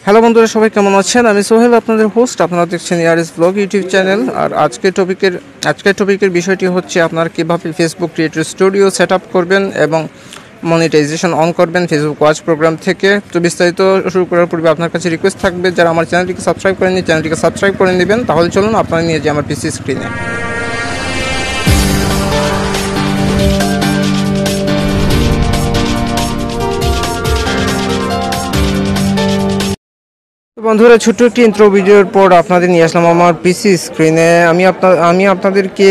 Hello বন্ধুরা, সবাই কেমন আছেন? আমি সোহেল, আপনাদের হোস্ট। আপনারা দেখছেন ইয়ারিস ব্লগ ইউটিউব চ্যানেল। আর আজকের টপিকের বিষয়টি হচ্ছে আপনারা কীভাবে Facebook creator studio set up করবেন এবং মনিটাইজেশন অন করবেন ফেসবুক ওয়াচ প্রোগ্রাম থেকে। তো বিস্তারিত শুরু করার পূর্বে আপনার কাছে রিকোয়েস্ট থাকবে, যারা আমার চ্যানেলটিকে সাবস্ক্রাইব করেননি চ্যানেলটিকে সাবস্ক্রাইব করে নেবেন। তাহলে চলুন আপনারা নিয়ে যাই আমার পিসি স্ক্রিনে। বন্ধুরা, ছোট্ট একটি ইন্ট্রো ভিডিওর পর আপনাদের নিয়ে আসলাম আমার পিসি স্ক্রিনে। আমি আপনাদেরকে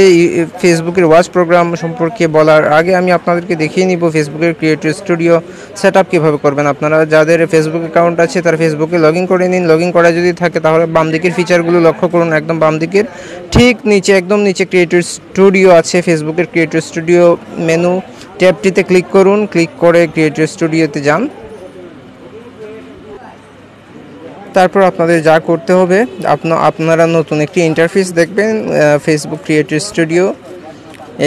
ফেসবুকের ওয়াচ প্রোগ্রাম সম্পর্কে বলার আগে আমি আপনাদেরকে দেখিয়ে নিব ফেসবুকের ক্রিয়েটর স্টুডিও সেট আপ কীভাবে করবেন। আপনারা যাদের ফেসবুক অ্যাকাউন্ট আছে তারা ফেসবুকে লগ ইন করে নিন। লগ ইন করা যদি থাকে তাহলে বাম দিকের ফিচারগুলো লক্ষ্য করুন। একদম বাম দিকের ঠিক নিচে, একদম নিচে ক্রিয়েটর স্টুডিও আছে। ফেসবুকের ক্রিয়েটর স্টুডিও মেনু ট্যাবটিতে ক্লিক করুন। ক্লিক করে ক্রিয়েটর স্টুডিওতে যান। তারপর আপনাদের যা করতে হবে, আপনারা নতুন একটি ইন্টারফেস দেখবেন ফেসবুক ক্রিয়েটর স্টুডিও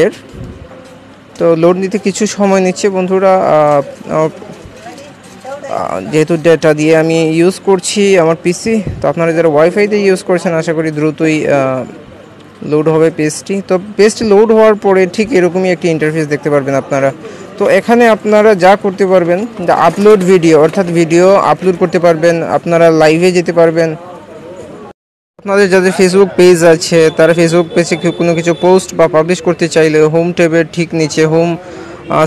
এর। তো লোড নিতে কিছু সময় নিচ্ছে বন্ধুরা, যেহেতু ডেটা দিয়ে আমি ইউজ করছি আমার পিসি। তো আপনারা যারা ওয়াইফাই দিয়ে ইউজ করছেন আশা করি দ্রুতই লোড হবে পেজটি। তো পেজটি লোড হওয়ার পরে ঠিক এরকমই একটি ইন্টারফেস দেখতে পারবেন আপনারা। তো এখানে আপনারা যা করতে পারবেন, আপলোড ভিডিও, অর্থাৎ ভিডিও আপলোড করতে পারবেন, আপনারা লাইভে যেতে পারবেন। আপনাদের যাদের ফেসবুক পেজ আছে তারা ফেসবুক পেজে কোনো কিছু পোস্ট বা পাবলিশ করতে চাইলে হোম ট্যাবের ঠিক নিচে হোম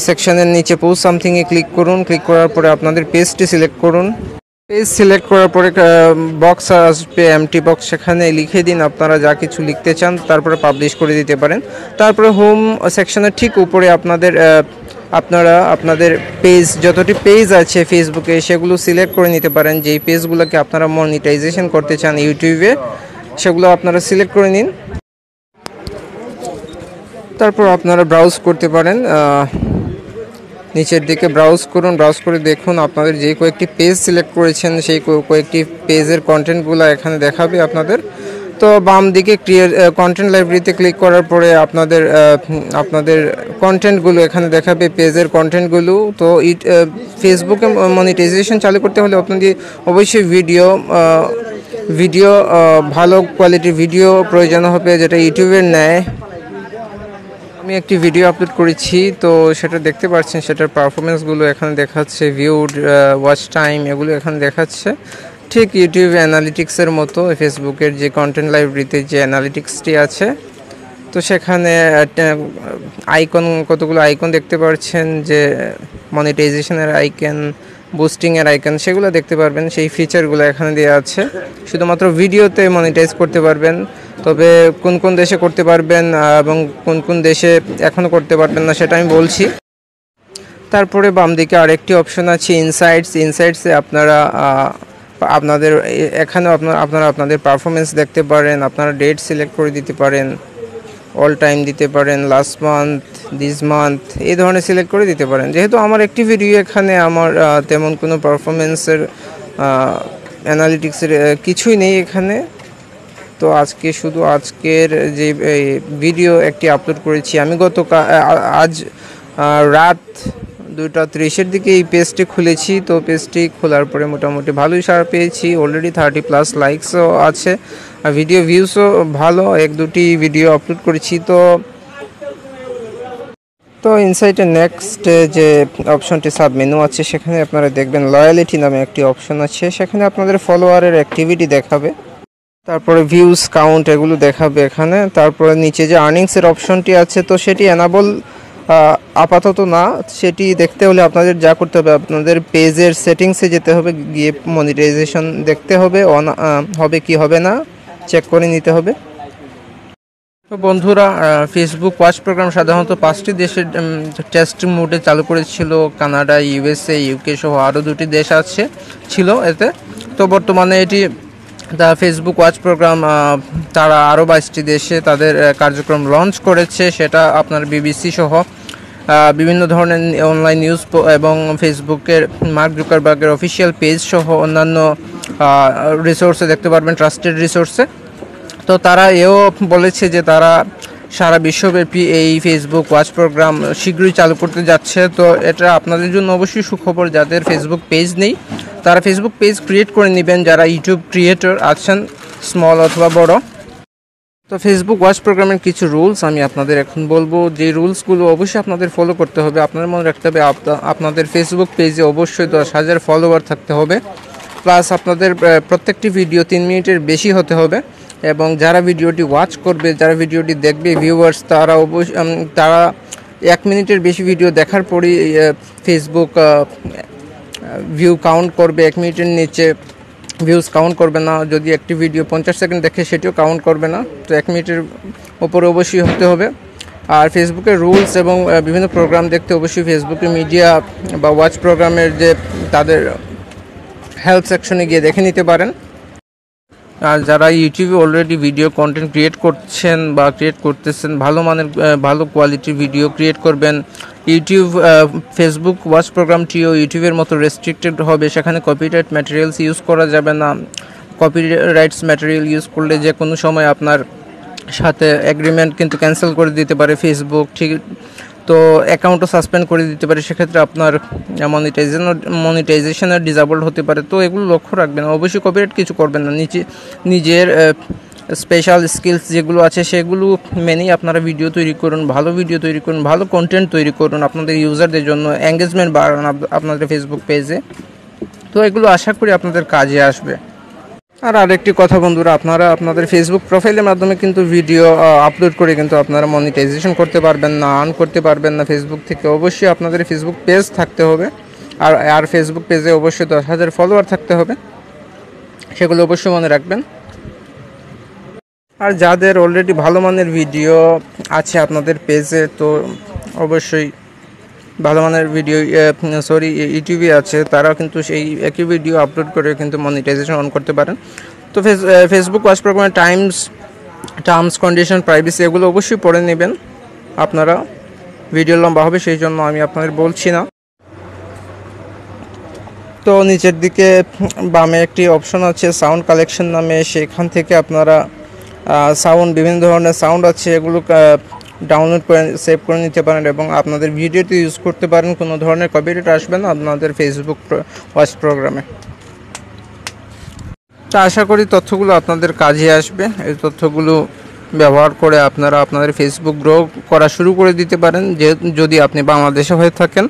সেকশনের নিচে পোস্ট সামথিংয়ে ক্লিক করুন। ক্লিক করার পরে আপনাদের পেজটি সিলেক্ট করুন। পেজ সিলেক্ট করার পরে বক্স আসবে, এমটি বক্স, সেখানে লিখে দিন আপনারা যা কিছু লিখতে চান, তারপরে পাবলিশ করে দিতে পারেন। তারপরে হোম সেকশনের ঠিক উপরে আপনারা আপনাদের পেজ, যতটি পেজ আছে ফেসবুকে সেগুলো সিলেক্ট করে নিতে পারেন। যেই পেজগুলোকে আপনারা মনিটাইজেশন করতে চান ইউটিউবে সেগুলো আপনারা সিলেক্ট করে নিন। তারপর আপনারা ব্রাউজ করতে পারেন, নিচের দিকে ব্রাউজ করুন। ব্রাউজ করে দেখুন আপনাদের যে কয়েকটি পেজ সিলেক্ট করেছেন সেই কয়েকটি পেজের কন্টেন্টগুলো এখানে দেখাবে আপনাদের। তো বাম দিকে কন্টেন্ট লাইব্রেরিতে ক্লিক করার পরে আপনাদের কন্টেন্টগুলো এখানে দেখাবে, পেজের কন্টেন্টগুলো। তো ফেসবুকে মনিটাইজেশন চালু করতে হলে আপনাদের অবশ্যই ভিডিও ভালো কোয়ালিটির ভিডিও প্রয়োজন হবে, যেটা ইউটিউবের ন্যায়। আমি একটি ভিডিও আপলোড করেছি, তো সেটা দেখতে পাচ্ছেন, সেটার পারফরমেন্সগুলো এখানে দেখাচ্ছে, ভিউড, ওয়াচ টাইম, এগুলো এখানে দেখাচ্ছে। ঠিক ইউটিউব অ্যানালিটিক্সের মতো ফেসবুকের যে কন্টেন্ট লাইব্রেরিতে যে অ্যানালিটিক্সটি আছে, তো সেখানে কতগুলো আইকন দেখতে পাচ্ছেন, যে মনিটাইজেশনের আইকন, বুস্টিংয়ের আইকন, সেগুলো দেখতে পারবেন। সেই ফিচারগুলো এখানে দেওয়া আছে। শুধুমাত্র ভিডিওতে মনিটাইজ করতে পারবেন, তবে কোন কোন দেশে করতে পারবেন এবং কোন কোন দেশে এখনও করতে পারবেন না সেটা আমি বলছি। তারপরে বাম দিকে আরেকটি অপশন আছে ইনসাইটসে আপনাদের পারফরমেন্স দেখতে পারেন। আপনারা ডেট সিলেক্ট করে দিতে পারেন, অল টাইম দিতে পারেন, লাস্ট মান্থ, দিস মান্থ, এই ধরনের সিলেক্ট করে দিতে পারেন। যেহেতু আমার একটি ভিডিও এখানে আমার তেমন কোনো পারফরমেন্সের অ্যানালিটিক্সের কিছুই নেই এখানে, তো আজকের যে ভিডিও একটি আপলোড করেছি আমি আজ রাত 2:30 দিকে এই পেজটি খুলেছি। তো পেজটি খোলার পরে মোটামুটি ভালোই সাড়া পেয়েছি। অলরেডি 30+ লাইকসও আছে, আর ভিডিও ভিউসও ভালো, 1-2টি ভিডিও আপলোড করেছি। তো ইনসাইটে নেক্সট যে অপশনটি সাব মেনু আছে, সেখানে আপনারা দেখবেন লয়ালিটি নামে একটি অপশন আছে। সেখানে আপনাদের ফলোয়ারের অ্যাক্টিভিটি দেখাবে, তারপরে ভিউজ কাউন্ট এগুলো দেখাবে এখানে। তারপরে নিচে যে আর্নিংসের অপশনটি আছে, তো সেটি এনাবল আপাতত না। সেটি দেখতে হলে আপনাদের যা করতে হবে, আপনাদের পেজের সেটিংসে যেতে হবে, গিয়ে মনিটাইজেশন দেখতে হবে, হবে কি হবে না চেক করে নিতে হবে। তো বন্ধুরা, ফেসবুক ওয়াচ প্রোগ্রাম সাধারণত 5টি দেশের টেস্টিং মোডে চালু করেছিল, কানাডা, ইউএসএ, ইউকে সহ আরও 2টি দেশ ছিল এতে। তো বর্তমানে এটি ফেসবুক ওয়াচ প্রোগ্রাম তারা আরও 22টি দেশে তাদের কার্যক্রম লঞ্চ করেছে। সেটা আপনার বিবিসি সহ বিভিন্ন ধরনের অনলাইন নিউজ এবং ফেসবুকের মার্ক জুকারবার্গের অফিসিয়াল পেজ সহ অন্যান্য রিসোর্সে দেখতে পারবেন, ট্রাস্টেড রিসোর্সে। তো তারা এও বলেছে যে তারা সারা বিশ্বব্যাপী এই ফেসবুক ওয়াচ প্রোগ্রাম শীঘ্রই চালু করতে যাচ্ছে। তো এটা আপনাদের জন্য অবশ্যই সুখবর, যাদের ফেসবুক পেজ নেই তারা ফেসবুক পেজ ক্রিয়েট করে নেবেন যারা ইউটিউব ক্রিয়েটর আছেন, স্মল অথবা বড়। তো ফেসবুক ওয়াচ প্রোগ্রামের কিছু রুলস আমি আপনাদের এখন বলবো, যে রুলসগুলো অবশ্যই আপনাদের ফলো করতে হবে। আপনাদের মনে রাখতে হবে আপনাদের ফেসবুক পেজে অবশ্যই 10,000 ফলোয়ার থাকতে হবে, প্লাস আপনাদের প্রত্যেকটি ভিডিও 3 মিনিটের বেশি হতে হবে, এবং যারা ভিডিওটি ওয়াচ করবে, যারা ভিডিওটি দেখবে ভিউয়ার্স, তারা অবশ্যই তারা 1 মিনিটের বেশি ভিডিও দেখার পরই ফেসবুক ভিউ কাউন্ট করবে। 1 মিনিটের নিচে ভিউজ কাউন্ট করবে না। যদি একটি ভিডিও 50 সেকেন্ড দেখে সেটিও কাউন্ট করবে না। তো 1 মিনিটের ওপরে অবশ্যই হতে হবে। আর ফেসবুকের রুলস এবং বিভিন্ন প্রোগ্রাম দেখতে অবশ্যই ফেসবুকে মিডিয়া বা ওয়াচ প্রোগ্রামের যে তাদের হেল্প সেকশনে গিয়ে দেখে নিতে পারেন। আর যারা ইউটিউবে অলরেডি ভিডিও কন্টেন্ট ক্রিয়েট করছেন বা ক্রিয়েট করতেছেন, ভালো মানের ভালো কোয়ালিটির ভিডিও ক্রিয়েট করবেন। ইউটিউব ফেসবুক ওয়াচ প্রোগ্রামটিও ইউটিউবের মতো রেস্ট্রিক্টেড হবে, সেখানে কপিরাইট ম্যাটেরিয়ালস ইউজ করা যাবে না। কপিরাইটস ম্যাটেরিয়াল ইউজ করলে যে কোনো সময় আপনার সাথে এগ্রিমেন্ট কিন্তু ক্যান্সেল করে দিতে পারে ফেসবুক, ঠিক। তো অ্যাকাউন্টও সাসপেন্ড করে দিতে পারে, সেক্ষেত্রে আপনার মনিটাইজেশনের ডিসেবলড হতে পারে। তো এগুলো লক্ষ্য রাখবেন, অবশ্যই কপিরাইট কিছু করবেন না। নিজের স্পেশাল স্কিলস যেগুলো আছে সেগুলো মেনেই আপনারা ভিডিও তৈরি করুন, ভালো ভিডিও তৈরি করুন, ভালো কন্টেন্ট তৈরি করুন আপনাদের ইউজারদের জন্য, এঙ্গেজমেন্ট বাড়ান আপনাদের ফেসবুক পেজে। তো এগুলো আশা করি আপনাদের কাজে আসবে। আর আরেকটি কথা বন্ধুরা, আপনারা আপনাদের ফেসবুক প্রোফাইলের মাধ্যমে কিন্তু ভিডিও আপলোড করে কিন্তু আপনারা মনিটাইজেশন করতে পারবেন না, আর্ন করতে পারবেন না ফেসবুক থেকে। অবশ্যই আপনাদের ফেসবুক পেজ থাকতে হবে, আর ফেসবুক পেজে অবশ্যই 10,000 ফলোয়ার থাকতে হবে, সেগুলো অবশ্যই মনে রাখবেন। আর যাদের অলরেডি ভালো মানের ভিডিও আছে আপনাদের পেজে, তো অবশ্যই ভালো মানের ভিডিও ইউটিউবে আছে, তারা কিন্তু সেই একই ভিডিও আপলোড করে কিন্তু মনিটাইজেশন অন করতে পারেন। তো ফেসবুক ওয়াচ প্রোগ্রামের টার্মস কন্ডিশন, প্রাইভেসি এগুলো অবশ্যই পড়ে নেবেন আপনারা। ভিডিও লম্বা হবে সেই জন্য আমি আপনাদের বলছি না। তো নিচের দিকে বামে একটি অপশন আছে সাউন্ড কালেকশন নামে, সেখান থেকে আপনারা বিভিন্ন ধরনের সাউন্ড আছে এগুলো ডাউনলোড করে সেভ করে নিতে পারেন এবং আপনাদের ভিডিওতে ইউজ করতে পারেন। কোনো ধরনের কপিরাইট আসবে না আপনাদের ফেসবুক ওয়াচ প্রোগ্রামে। তো আশা করি তথ্যগুলো আপনাদের কাজে আসবে। এই তথ্যগুলো ব্যবহার করে আপনারা আপনাদের ফেসবুক গ্রো করা শুরু করে দিতে পারেন, যদি আপনি বাংলাদেশে হয়ে থাকেন।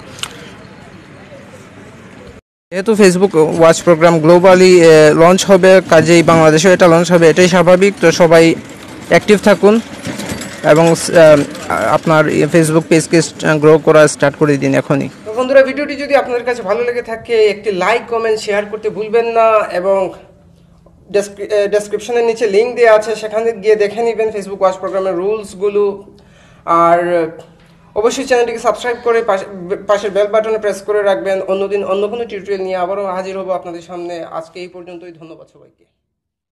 যেহেতু Facebook watch programme globally launch হবে, কাজেই বাংলাদেশেও এটা লঞ্চ হবে, এটাই স্বাভাবিক। তো সবাই অ্যাক্টিভ থাকুন এবং আপনার ফেসবুক পেজকে গ্রো করা স্টার্ট করে দিন এখনই। তো বন্ধুরা, ভিডিওটি যদি আপনাদের কাছে ভালো লেগে থাকে একটি লাইক, কমেন্ট, শেয়ার করতে ভুলবেন না, এবং ডেসক্রিপশনের নিচে লিঙ্ক দেওয়া আছে, সেখানে গিয়ে দেখে নেবেন ফেসবুক ওয়াচ প্রোগ্রামের রুলসগুলো। আর অবশ্যই চ্যানেলটিকে সাবস্ক্রাইব করে পাশের বেল বাটনে প্রেস করে রাখবেন। অন্যদিন অন্য কোনো টিউটোরিয়াল নিয়ে আবারও হাজির হব আপনাদের সামনে। আজকে এই পর্যন্তই, ধন্যবাদ সবাইকে।